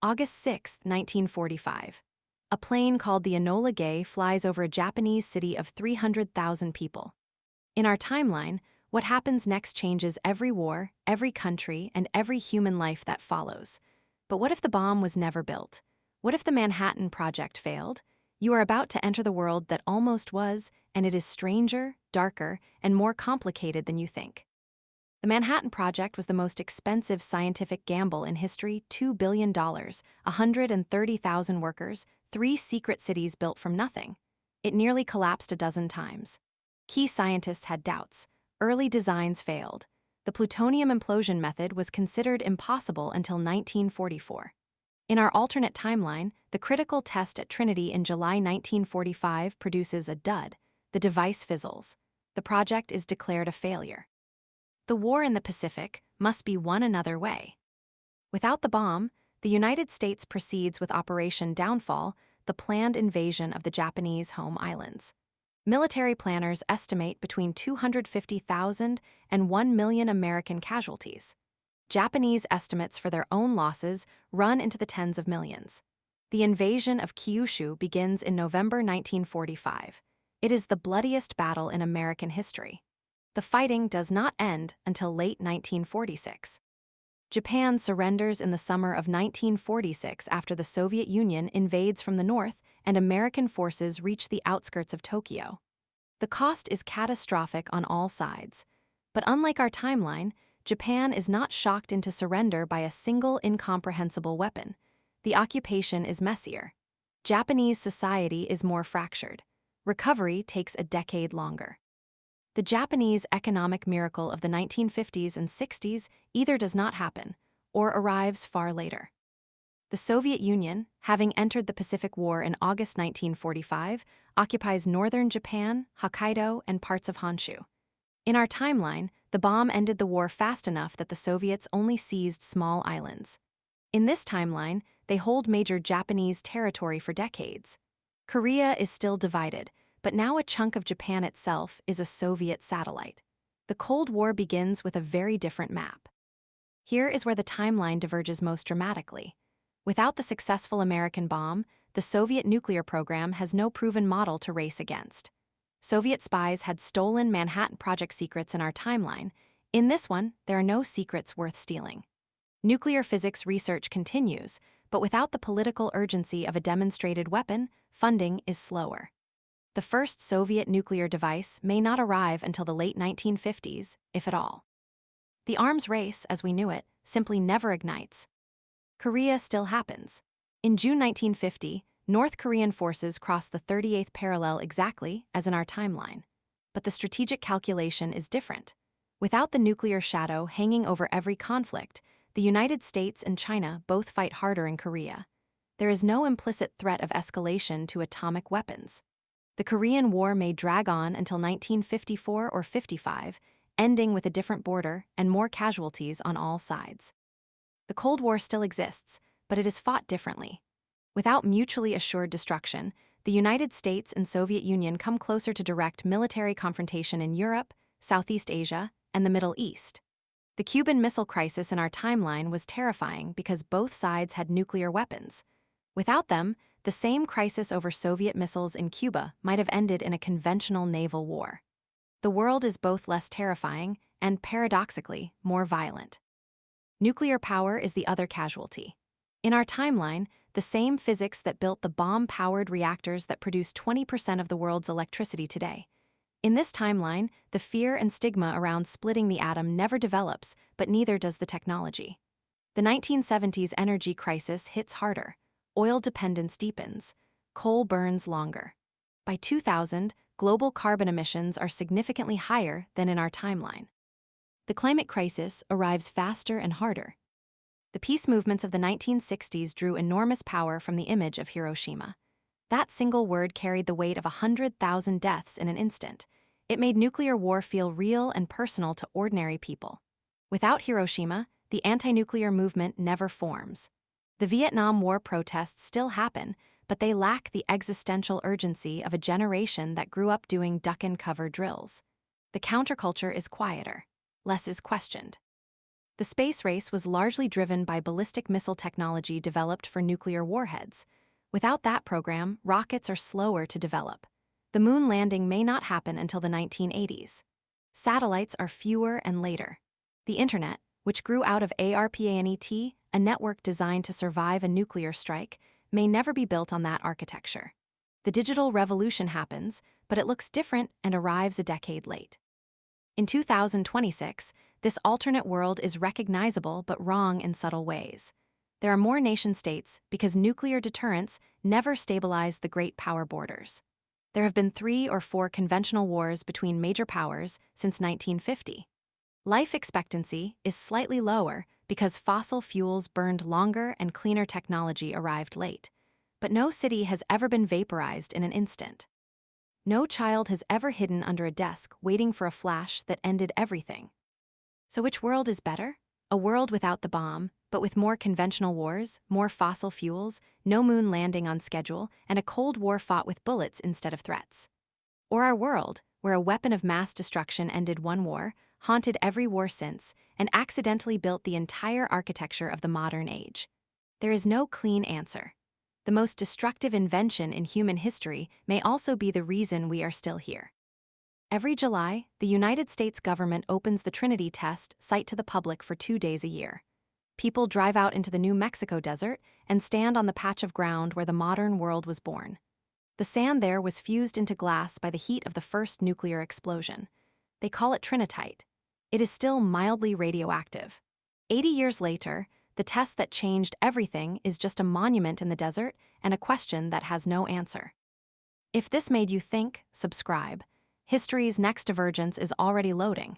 August 6, 1945. A plane called the Enola Gay flies over a Japanese city of 300,000 people. In our timeline, what happens next changes every war, every country, and every human life that follows. But what if the bomb was never built? What if the Manhattan Project failed? You are about to enter the world that almost was, and it is stranger, darker, and more complicated than you think. The Manhattan Project was the most expensive scientific gamble in history: $2 billion, 130,000 workers, 3 secret cities built from nothing. It nearly collapsed a dozen times. Key scientists had doubts. Early designs failed. The plutonium implosion method was considered impossible until 1944. In our alternate timeline, the critical test at Trinity in July 1945 produces a dud. The device fizzles. The project is declared a failure. The war in the Pacific must be won another way. Without the bomb, the United States proceeds with Operation Downfall, the planned invasion of the Japanese home islands. Military planners estimate between 250,000 and 1 million American casualties. Japanese estimates for their own losses run into the tens of millions. The invasion of Kyushu begins in November 1945. It is the bloodiest battle in American history. The fighting does not end until late 1946. Japan surrenders in the summer of 1946 after the Soviet Union invades from the north and American forces reach the outskirts of Tokyo. The cost is catastrophic on all sides. But unlike our timeline, Japan is not shocked into surrender by a single incomprehensible weapon. The occupation is messier. Japanese society is more fractured. Recovery takes a decade longer. The Japanese economic miracle of the 1950s and 60s either does not happen or arrives far later. The Soviet Union, having entered the Pacific War in August 1945, occupies northern Japan, Hokkaido, and parts of Honshu. In our timeline, the bomb ended the war fast enough that the Soviets only seized small islands. In this timeline, they hold major Japanese territory for decades. Korea is still divided, but now a chunk of Japan itself is a Soviet satellite. The Cold War begins with a very different map. Here is where the timeline diverges most dramatically. Without the successful American bomb, the Soviet nuclear program has no proven model to race against. Soviet spies had stolen Manhattan Project secrets in our timeline. In this one, there are no secrets worth stealing. Nuclear physics research continues, but without the political urgency of a demonstrated weapon, funding is slower. The first Soviet nuclear device may not arrive until the late 1950s, if at all. The arms race, as we knew it, simply never ignites. Korea still happens. In June 1950, North Korean forces cross the 38th parallel exactly as in our timeline. But the strategic calculation is different. Without the nuclear shadow hanging over every conflict, the United States and China both fight harder in Korea. There is no implicit threat of escalation to atomic weapons. The Korean War may drag on until 1954 or 55, ending with a different border and more casualties on all sides. The Cold War still exists, but it is fought differently. Without mutually assured destruction, the United States and Soviet Union come closer to direct military confrontation in Europe, Southeast Asia, and the Middle East. The Cuban Missile Crisis in our timeline was terrifying because both sides had nuclear weapons. Without them, the same crisis over Soviet missiles in Cuba might have ended in a conventional naval war. The world is both less terrifying and, paradoxically, more violent. Nuclear power is the other casualty. In our timeline, the same physics that built the bomb-powered reactors that produce 20% of the world's electricity today. In this timeline, the fear and stigma around splitting the atom never develops, but neither does the technology. The 1970s energy crisis hits harder. Oil dependence deepens. Coal burns longer. By 2000, global carbon emissions are significantly higher than in our timeline. The climate crisis arrives faster and harder. The peace movements of the 1960s drew enormous power from the image of Hiroshima. That single word carried the weight of 100,000 deaths in an instant. It made nuclear war feel real and personal to ordinary people. Without Hiroshima, the anti-nuclear movement never forms. The Vietnam War protests still happen, but they lack the existential urgency of a generation that grew up doing duck-and-cover drills. The counterculture is quieter. Less is questioned. The space race was largely driven by ballistic missile technology developed for nuclear warheads. Without that program, rockets are slower to develop. The moon landing may not happen until the 1980s. Satellites are fewer and later. The Internet, which grew out of ARPANET, a network designed to survive a nuclear strike, may never be built on that architecture. The digital revolution happens, but it looks different and arrives a decade late. In 2026, this alternate world is recognizable but wrong in subtle ways. There are more nation-states because nuclear deterrence never stabilized the great power borders. There have been 3 or 4 conventional wars between major powers since 1950. Life expectancy is slightly lower because fossil fuels burned longer and cleaner technology arrived late. But no city has ever been vaporized in an instant. No child has ever hidden under a desk waiting for a flash that ended everything. So which world is better? A world without the bomb, but with more conventional wars, more fossil fuels, no moon landing on schedule, and a Cold War fought with bullets instead of threats. Or our world, where a weapon of mass destruction ended one war, haunted every war since, and accidentally built the entire architecture of the modern age. There is no clean answer. The most destructive invention in human history may also be the reason we are still here. Every July, the United States government opens the Trinity test site to the public for 2 days a year. People drive out into the New Mexico desert and stand on the patch of ground where the modern world was born. The sand there was fused into glass by the heat of the first nuclear explosion. They call it trinitite. It is still mildly radioactive. 80 years later, the test that changed everything is just a monument in the desert and a question that has no answer. If this made you think, subscribe. History's next divergence is already loading.